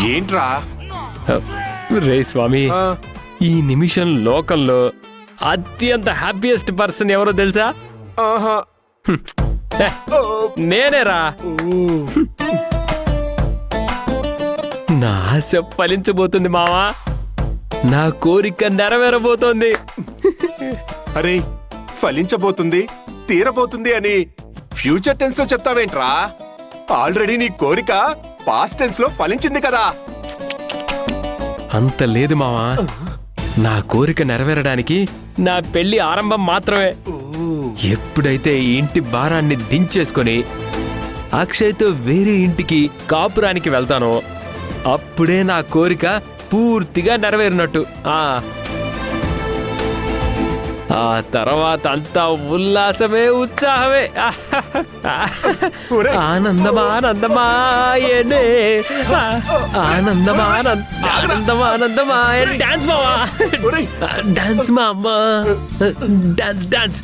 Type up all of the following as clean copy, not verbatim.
ఏంట్రా? రే స్వామి, ఈ నిమిషం లోకంలో అత్యంత హ్యాపీయెస్ట్ పర్సన్ ఎవరో తెలుసా? ఆహా. నేనేరా. నా ఆశ ఫలించబోతుంది మావా. నా కోరిక నెరవేరబోతోంది. అరే, ఫలించబోతుంది, తీరబోతుంది అని ఫ్యూచర్ టెన్స్ లో చెప్తావేంట్రా? ఆల్రెడీ నీ కోరిక పాస్ట్ టెన్స్ లో ఫలించింది కదా. అంత లేదు మావా. నా కోరిక నెరవేరడానికి నా పెళ్లి ఆరంభం మాత్రమే. ఎప్పుడైతే ఈ ఇంటి భారాన్ని దించేసుకొని అక్షయ్తో వేరే ఇంటికి కాపురానికి వెళ్తానో అప్పుడే నా కోరిక పూర్తిగా నెరవేరినట్టు. ఆ తర్వాత అంతా ఉల్లాసమే, ఉత్సాహమే. ఆనందమానందమాయనే, ఆనందమానందమానందమాయ. డాన్స్ మావా, డాన్స్ మా అమ్మ, డాన్స్ డాన్స్.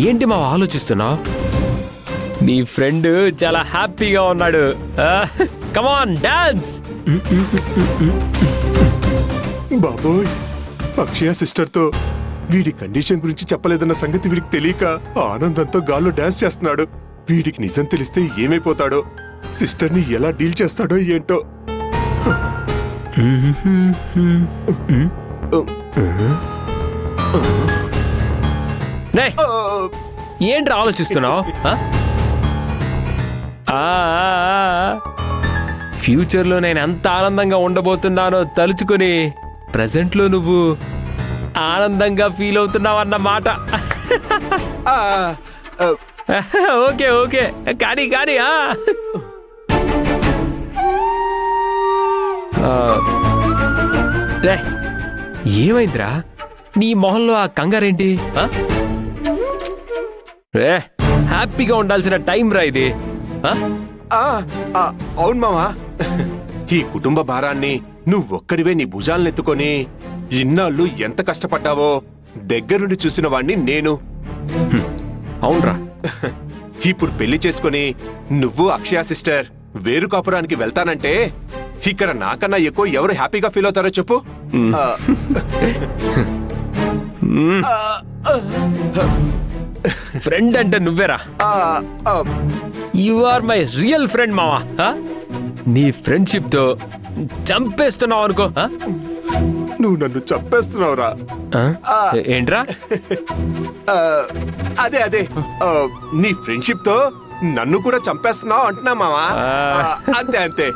ఏంటి మా ఆలోచిస్తున్నావు? నీ ఫ్రెండ్ చాలా హ్యాపీగా ఉన్నాడు. Come on dance. బాబోయ్, అక్షయ సిస్టర్ తో వీడి కండిషన్ గురించి చెప్పలేదన్న సంగతి వీడికి తెలియక ఆనందంతో గాల్లో డాన్స్ చేస్తున్నాడు. వీడికి నిజం తెలిస్తే ఏమైపోతాడో, సిస్టర్ ని ఎలా డీల్ చేస్తాడో ఏంటో. ఏంట్రా ఆలోచిస్తున్నావు? ఫ్యూచర్లో నేను ఎంత ఆనందంగా ఉండబోతున్నానో తలుచుకొని ప్రెజెంట్లో నువ్వు ఆనందంగా ఫీల్ అవుతున్నావన్నమాట. ఓకే ఓకే, కానీ కానీ ఏమైందిరా నీ మొహంలో ఆ కంగారేంటి? హ్యాపీగా ఉండాల్సిన టైం రా ఇది. అవును మావా, ఈ కుటుంబ భారాన్ని నువ్వొక్కడివే నీ భుజాలనెత్తుకొని ఇన్నాళ్ళు ఎంత కష్టపడ్డావో దగ్గరుండి చూసిన వాణ్ణి నేను. అవునరా, ఇప్పుడు పెళ్లి చేసుకుని నువ్వు అక్షయ సిస్టర్ వేరు కాపురానికి వెళ్తానంటే ఇక్కడ నాకన్నా ఎక్కువ ఎవరు హ్యాపీగా ఫీల్ అవుతారో చెప్పు. ఫ్రెండ్ అంటే నువ్వేరా. You are my real friend మావా. నీ ఫ్రెండ్షిప్ తో చంపేస్తున్నావు అనుకో. నువ్వు నన్ను చంపేస్తున్నావురా. ఏంట్రా? అదే అదే, నీ ఫ్రెండ్షిప్ తో నన్ను కూడా చంపేస్తున్నావు అంటున్నా మావా. అంతే అంతే.